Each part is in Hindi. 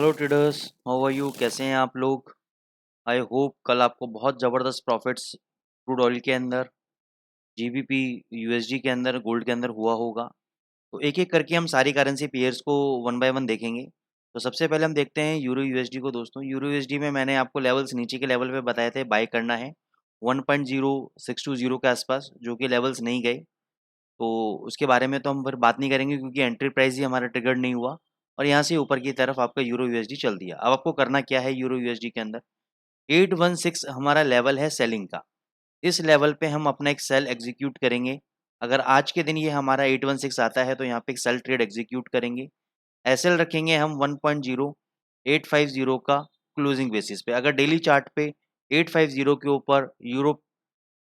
Hello traders, how are you? कैसे हैं आप लोग? आई होप कल आपको बहुत ज़बरदस्त प्रॉफिट्स क्रूड ऑयल के अंदर, जीबीपी, यूएसडी के अंदर, गोल्ड के अंदर हुआ होगा। तो एक एक करके हम सारी करेंसी पेयर्स को वन बाय वन देखेंगे। तो सबसे पहले हम देखते हैं यूरो यूएसडी को। दोस्तों, यूरो यूएसडी में मैंने आपको लेवल्स नीचे के लेवल पे बताए थे, बाय करना है 1.0620 के आसपास, जो कि लेवल्स नहीं गए। तो उसके बारे में तो हम फिर बात नहीं करेंगे, क्योंकि एंट्री प्राइस ही हमारा ट्रिगर नहीं हुआ और यहाँ से ऊपर की तरफ आपका यूरो यूएसडी चल दिया। अब आपको करना क्या है यूरो यूएसडी के अंदर? 816 हमारा लेवल है सेलिंग का। इस लेवल पे हम अपना एक सेल एग्जीक्यूट करेंगे। अगर आज के दिन ये हमारा 816 आता है तो यहाँ पे एक सेल ट्रेड एग्जीक्यूट करेंगे। एसएल रखेंगे हम 1.0850 का क्लोजिंग बेसिस पे। अगर डेली चार्ट पे 850 के ऊपर यूरो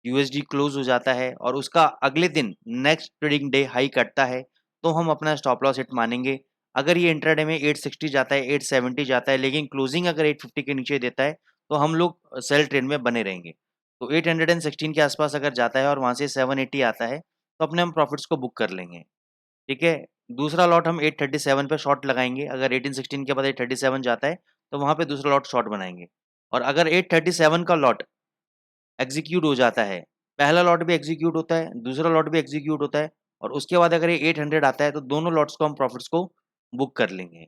यूएसडी क्लोज हो जाता है और उसका अगले दिन नेक्स्ट ट्रेडिंग डे हाई कटता है, तो हम अपना स्टॉप लॉस हिट मानेंगे। अगर ये इंट्राडे में 860 जाता है, 870 जाता है, लेकिन क्लोजिंग अगर 850 के नीचे देता है, तो हम लोग सेल ट्रेड में बने रहेंगे। तो 816 के आसपास अगर जाता है और वहाँ से 780 आता है, तो अपने हम प्रॉफिट्स को बुक कर लेंगे। ठीक है। दूसरा लॉट हम 837 पे शॉर्ट लगाएंगे। अगर 1816 के बाद 837 जाता है, तो वहाँ पे दूसरा लॉट शॉर्ट बनाएंगे। और अगर 837 का लॉट एग्जीक्यूट हो जाता है, पहला लॉट भी एग्जीक्यूट होता है, दूसरा लॉट भी एग्जीक्यूट होता है, और उसके बाद अगर ये 800 आता है, तो दोनों लॉट्स को हम प्रॉफिट्स को बुक कर लेंगे।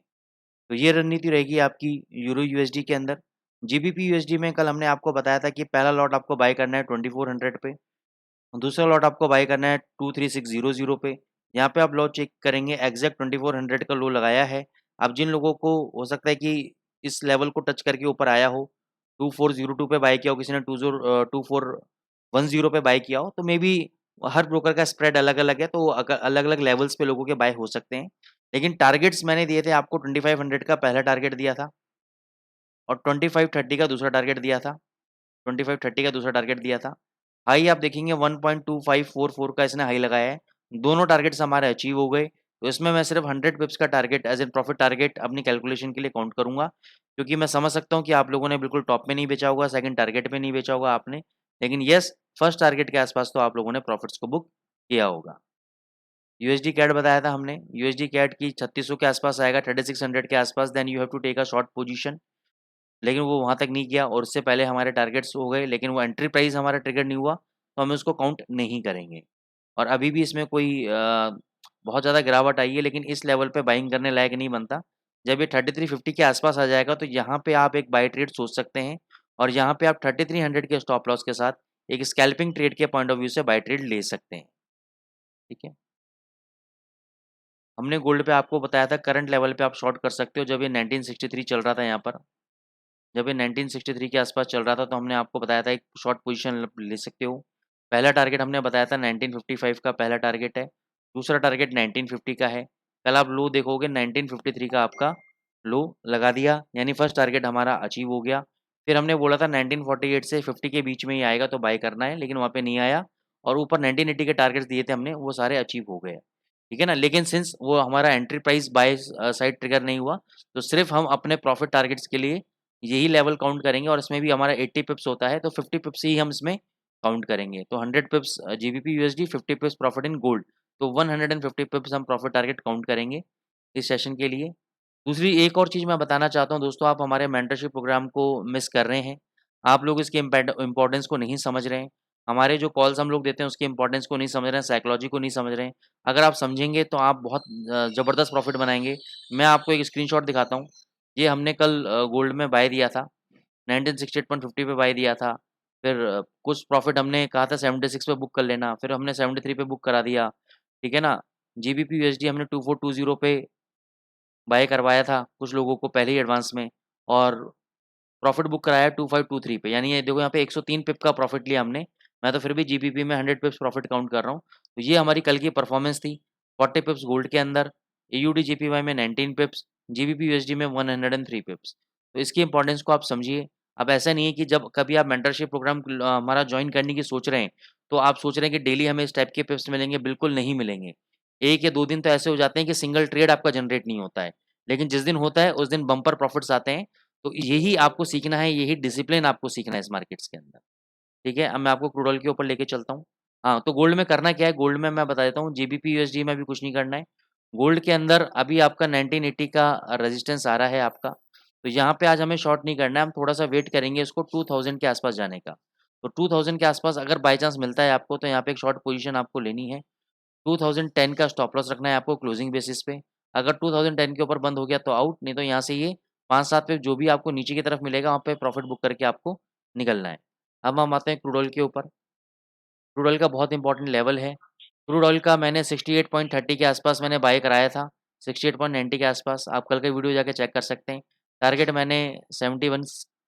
तो ये रणनीति रहेगी आपकी यूरो यूएसडी के अंदर। जीबीपी यूएसडी में कल हमने आपको बताया था कि पहला लॉट आपको बाय करना है 2400 पे, दूसरा लॉट आपको बाय करना है 23600 पे। यहाँ पे आप लो चेक करेंगे, एग्जैक्ट 2400 का लो लगाया है। अब जिन लोगों को हो सकता है कि इस लेवल को टच करके ऊपर आया हो, 2402 पे बाय किया हो, किसी ने 2410 पे बाय किया हो, तो मे बी हर ब्रोकर का स्प्रेड अलग अलग है, तो अलग अलग लेवल्स पे लोगों के बाय हो सकते हैं। लेकिन टारगेट्स मैंने दिए थे आपको, 2500 का पहला टारगेट दिया था और 2530 का दूसरा टारगेट दिया था। 2530 का दूसरा टारगेट दिया था। हाई आप देखेंगे 1.2544 का इसने हाई लगाया है। दोनों टारगेट्स हमारे अचीव हो गए। तो इसमें मैं सिर्फ 100 पिप्स का target as an profit target अपनी कैलकुलेशन के लिए काउंट करूंगा, क्योंकि मैं समझ सकता हूं कि आप लोगों ने बिल्कुल टॉप में नहीं बेचा होगा, सेकंड टारगेट पे नहीं बेचा होगा आपने, लेकिन यस, फर्स्ट टारगेट के आसपास तो आप लोगों ने प्रॉफिट्स को बुक किया होगा। यूएसडी कैट बताया था हमने, यूएसडी कैट की 3600 के आसपास आएगा, 3600 के आसपास, then you have to take a short position. लेकिन वो वहाँ तक नहीं किया और उससे पहले हमारे टारगेट्स हो गए, लेकिन वो एंट्री प्राइस हमारा ट्रिगर नहीं हुआ, तो हम उसको काउंट नहीं करेंगे। और अभी भी इसमें कोई बहुत ज़्यादा गिरावट आई है, लेकिन इस लेवल पे बाइंग करने लायक नहीं बनता। जब ये 3350 के आसपास आ जाएगा, तो यहाँ पे आप एक बाय ट्रेड सोच सकते हैं और यहाँ पे आप 3300 के स्टॉप लॉस के साथ एक स्कैल्पिंग ट्रेड के पॉइंट ऑफ व्यू से बाय ट्रेड ले सकते हैं। ठीक है। हमने गोल्ड पे आपको बताया था करंट लेवल पे आप शॉर्ट कर सकते हो। जब ये 1963 चल रहा था, यहाँ पर जब ये 1963 के आसपास चल रहा था, तो हमने आपको बताया था एक शॉर्ट पोजीशन ले सकते हो। पहला टारगेट हमने बताया था 1955 का पहला टारगेट है, दूसरा टारगेट 1950 का है। कल आप लो देखोगे 1953 का आपका लो लगा दिया, यानी फर्स्ट टारगेट हमारा अचीव हो गया। फिर हमने बोला था 1948 से 50 के बीच में ही आएगा तो बाय करना है, लेकिन वहाँ पे नहीं आया और ऊपर 1980 के टारगेट्स दिए थे हमने, वो सारे अचीव हो गए। ठीक है ना। लेकिन सिंस वो हमारा entry price by side trigger नहीं हुआ, तो सिर्फ हम अपने प्रॉफिट टारगेट्स के लिए यही लेवल काउंट करेंगे और इसमें भी हमारा 80 पिप्स होता है, तो 50 पिप्स ही हम इसमें काउंट करेंगे। तो 100 पिप्स GBP USD, 50 पिप्स profit in gold, तो 150 पिप्स हम प्रॉफिट टारगेट काउंट करेंगे इस सेशन के लिए। दूसरी एक और चीज़ मैं बताना चाहता हूँ दोस्तों, आप हमारे मेंटरशिप प्रोग्राम को मिस कर रहे हैं। आप लोग इसके इम्पोर्टेंस को नहीं समझ रहे हैं। हमारे जो कॉल्स हम लोग देते हैं उसके इम्पोर्टेंस को नहीं समझ रहे हैं, साइकोलॉजी को नहीं समझ रहे हैं। अगर आप समझेंगे तो आप बहुत ज़बरदस्त प्रॉफिट बनाएंगे। मैं आपको एक स्क्रीनशॉट दिखाता हूँ। ये हमने कल गोल्ड में बाय दिया था, 1968.50 पे बाय दिया था। फिर कुछ प्रॉफिट हमने कहा था 76 पे बुक कर लेना, फिर हमने 73 पे बुक करा दिया। ठीक है ना। जीबीपी यूएसडी हमने 2420 पे बाय करवाया था कुछ लोगों को पहले ही एडवांस में, और प्रॉफिट बुक कराया 2523 पे, यानी ये देखो यहाँ पे 103 पिप का प्रॉफिट लिया हमने। मैं तो फिर भी जीबीपी में 100 पिप्स प्रॉफिट काउंट कर रहा हूँ। तो ये हमारी कल की परफॉर्मेंस थी। 40 पिप्स गोल्ड के अंदर, एयूडी जीपीवाई में 19 पिप्स, जीबीपी यूएसडी में 103 पिप्स। तो इसकी इंपॉर्टेंस को आप समझिए। अब ऐसा नहीं है कि जब कभी आप मेंटरशिप प्रोग्राम हमारा ज्वाइन करने की सोच रहे हैं, तो आप सोच रहे हैं कि डेली हमें इस टाइप के पिप्स मिलेंगे, बिल्कुल नहीं मिलेंगे। 1 या 2 दिन तो ऐसे हो जाते हैं कि सिंगल ट्रेड आपका जनरेट नहीं होता है, लेकिन जिस दिन होता है उस दिन बम्पर प्रॉफिट्स आते हैं। तो यही आपको सीखना है, यही डिसिप्लिन आपको सीखना है इस मार्केट्स के अंदर। ठीक है, अब मैं आपको क्रूड ऑयल के ऊपर लेके चलता हूँ। हाँ, तो गोल्ड में करना क्या है, गोल्ड में मैं बता देता हूँ, जीबीपी यूएसडी में भी कुछ नहीं करना है। गोल्ड के अंदर अभी आपका 1980 का रेजिस्टेंस आ रहा है आपका, तो यहाँ पे आज हमें शॉर्ट नहीं करना है, हम थोड़ा-सा वेट करेंगे इसको 2000 के आसपास जाने का। तो 2000 के आसपास अगर बाय चांस मिलता है आपको, तो यहाँ पे एक शॉर्ट पोजीशन आपको लेनी है। 2010 का स्टॉप लॉस रखना है आपको क्लोजिंग बेसिस पे। अगर 2010 के ऊपर बंद हो गया तो आउट, नहीं तो यहाँ से ये 5-7 पे जो भी आपको नीचे की तरफ मिलेगा वहाँ पे प्रॉफिट बुक करके आपको निकलना है। अब हम आते हैं क्रूड ऑयल के ऊपर। क्रूड ऑयल का बहुत इंपॉर्टेंट लेवल है। क्रूड ऑयल का मैंने 68.30 के आसपास मैंने बाय कराया था, 68.90 के आसपास। आप कल का वीडियो जाके चेक कर सकते हैं। टारगेट मैंने 71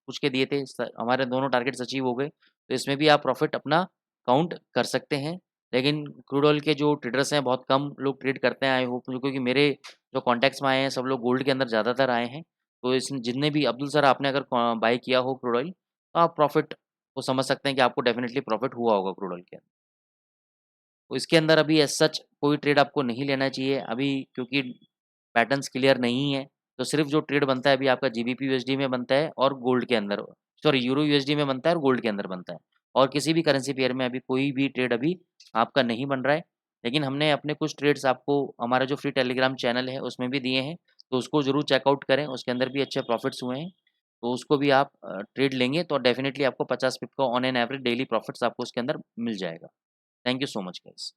कुछ के दिए थे, हमारे दोनों टारगेट्स अचीव हो गए। तो इसमें भी आप प्रॉफिट अपना काउंट कर सकते हैं। लेकिन क्रूड ऑयल के जो ट्रेडर्स हैं बहुत कम लोग ट्रेड करते हैं, आई होप, क्योंकि मेरे जो कॉन्टैक्ट्स में आए हैं सब लोग गोल्ड के अंदर ज़्यादातर आए हैं। तो इस जितने भी अब्दुल सर आपने अगर बाय किया हो क्रूड ऑयल, तो आप प्रॉफिट को समझ सकते हैं कि आपको डेफिनेटली प्रॉफिट हुआ होगा क्रूड ऑयल के अंदर। तो इसके अंदर अभी एज़ सच कोई ट्रेड आपको नहीं लेना चाहिए अभी, क्योंकि पैटर्न्स क्लियर नहीं है। तो सिर्फ़ जो ट्रेड बनता है अभी आपका जीबीपी यूएसडी में बनता है और गोल्ड के अंदर, सॉरी यूरो यूएसडी में बनता है और गोल्ड के अंदर बनता है। और किसी भी करेंसी पेयर में अभी कोई भी ट्रेड अभी आपका नहीं बन रहा है। लेकिन हमने अपने कुछ ट्रेड्स आपको हमारा जो फ्री टेलीग्राम चैनल है उसमें भी दिए हैं, तो उसको ज़रूर चेकआउट करें, उसके अंदर भी अच्छे प्रॉफिट्स हुए हैं। तो उसको भी आप ट्रेड लेंगे तो डेफ़िनिटली आपको 50 पिप का on an average daily profits आपको उसके अंदर मिल जाएगा। Thank you so much guys.